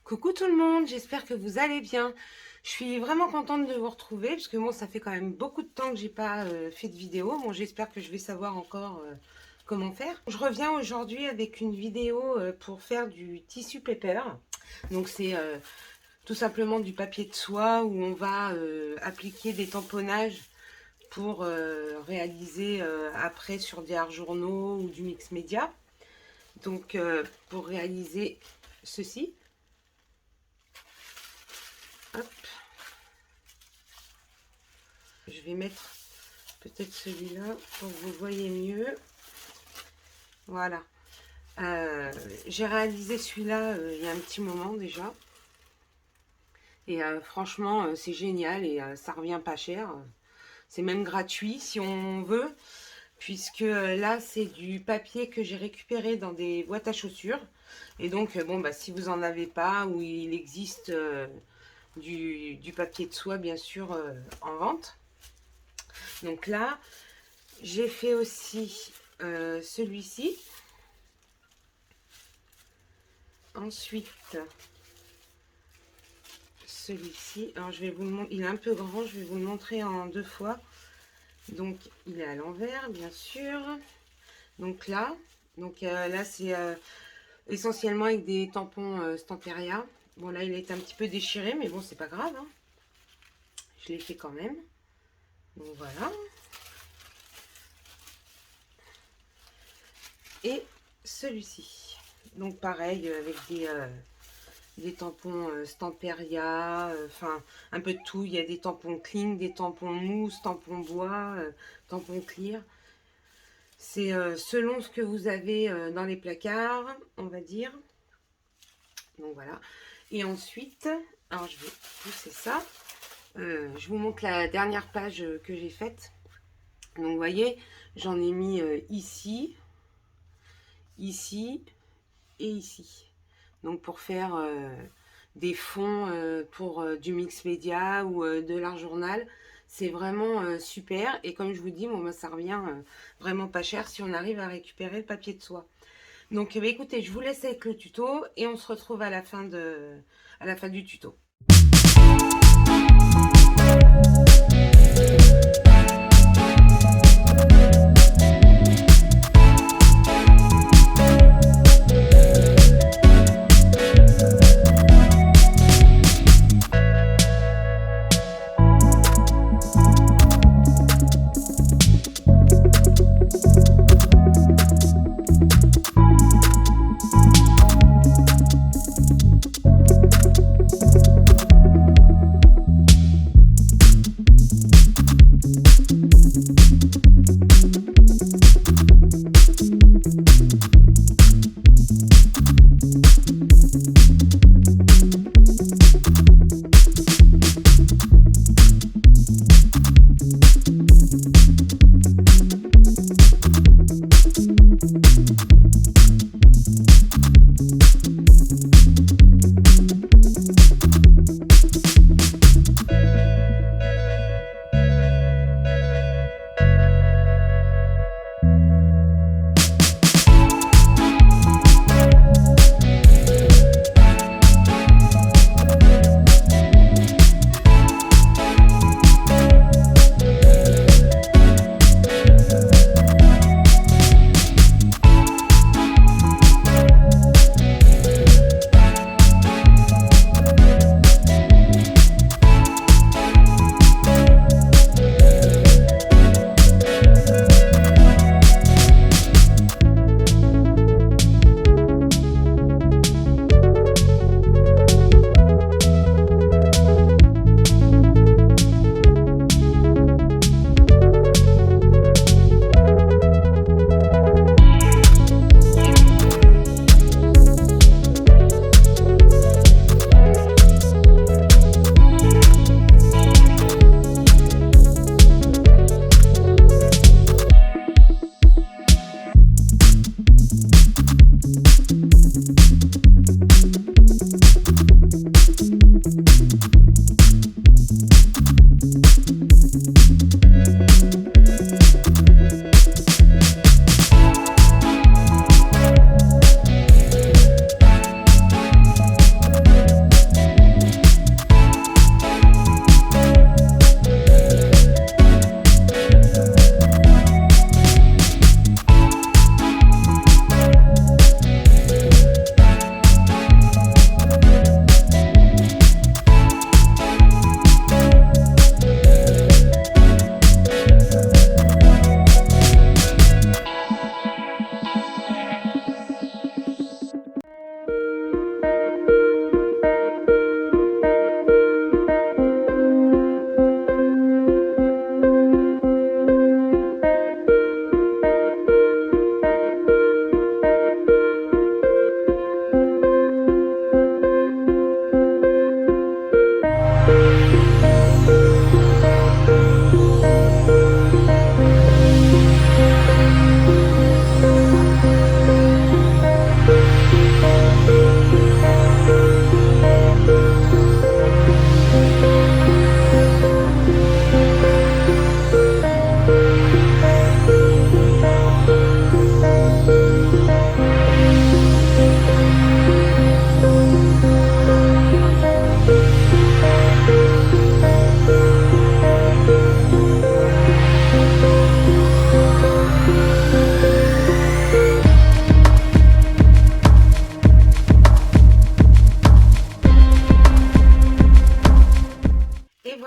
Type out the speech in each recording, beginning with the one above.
Coucou tout le monde, j'espère que vous allez bien. Je suis vraiment contente de vous retrouver parce que moi ça fait quand même beaucoup de temps que j'ai pas fait de vidéo. Bon, j'espère que je vais savoir encore comment faire. Je reviens aujourd'hui avec une vidéo pour faire du tissu paper. Donc c'est tout simplement du papier de soie où on va appliquer des tamponnages pour réaliser après sur des art journaux ou du mix média. Donc pour réaliser ceci. Hop. Je vais mettre peut-être celui-là pour que vous voyez mieux. Voilà. J'ai réalisé celui-là il y a un petit moment déjà. Et franchement, c'est génial et ça revient pas cher. C'est même gratuit si on veut. Puisque là, c'est du papier que j'ai récupéré dans des boîtes à chaussures. Et donc, bon, bah, si vous en avez pas ou il existe... du papier de soie bien sûr en vente. Donc là j'ai fait aussi celui-ci. Ensuite celui-ci, alors je vais vous le montrer, il est un peu grand, je vais vous le montrer en deux fois. Donc il est à l'envers bien sûr. Donc là c'est essentiellement avec des tampons Stamperia. Bon, là, il est un petit peu déchiré, mais bon, c'est pas grave. Hein. Je l'ai fait quand même. Donc, voilà. Et celui-ci. Donc, pareil, avec des tampons Stamperia. Enfin, un peu de tout. Il y a des tampons cling, des tampons mousse, tampons bois, tampons clear. C'est selon ce que vous avez dans les placards, on va dire. Donc, voilà. Et ensuite, alors je vais pousser ça. Je vous montre la dernière page que j'ai faite. Donc vous voyez, j'en ai mis ici, ici et ici. Donc pour faire des fonds pour du mix média ou de l'art journal. C'est vraiment super. Et comme je vous dis, bon, ça revient vraiment pas cher si on arrive à récupérer le papier de soie. Donc bah, écoutez, je vous laisse avec le tuto et on se retrouve à la fin du tuto.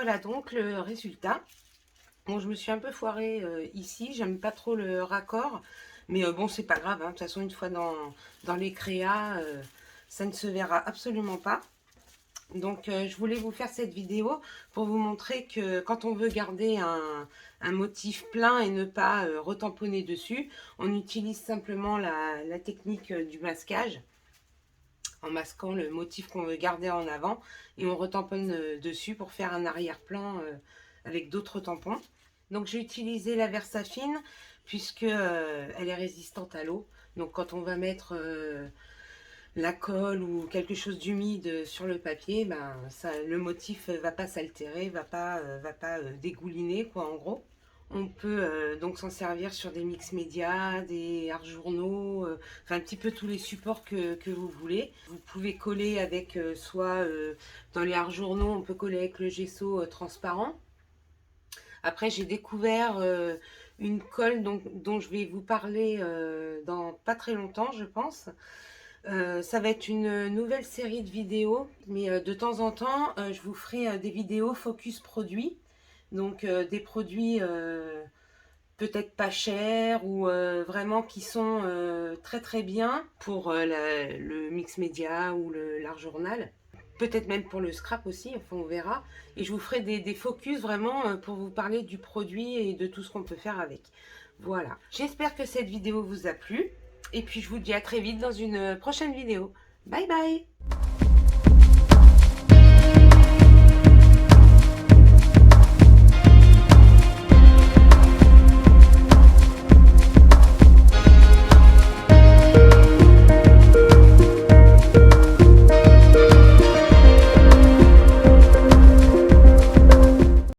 voilà donc le résultat. Bon, je me suis un peu foirée ici, j'aime pas trop le raccord, mais bon, c'est pas grave, hein. De toute façon, une fois dans les créas, ça ne se verra absolument pas. Donc, je voulais vous faire cette vidéo pour vous montrer que quand on veut garder un motif plein et ne pas retamponner dessus, on utilise simplement la technique du masquage, en masquant le motif qu'on veut garder en avant, et on retamponne dessus pour faire un arrière-plan avec d'autres tampons. Donc j'ai utilisé la Versafine puisque elle est résistante à l'eau. Donc quand on va mettre la colle ou quelque chose d'humide sur le papier, ben, ça, le motif va pas s'altérer, va pas dégouliner quoi en gros. On peut donc s'en servir sur des mix médias, des art journaux, enfin un petit peu tous les supports que vous voulez. Vous pouvez coller avec soit dans les art journaux, on peut coller avec le gesso transparent. Après, j'ai découvert une colle dont je vais vous parler dans pas très longtemps, je pense. Ça va être une nouvelle série de vidéos, mais de temps en temps, je vous ferai des vidéos focus produits. Donc, des produits peut-être pas chers ou vraiment qui sont très très bien pour le mix média ou l'art journal. Peut-être même pour le scrap aussi, enfin on verra. Et je vous ferai des focus vraiment pour vous parler du produit et de tout ce qu'on peut faire avec. Voilà. J'espère que cette vidéo vous a plu. Et puis je vous dis à très vite dans une prochaine vidéo. Bye bye!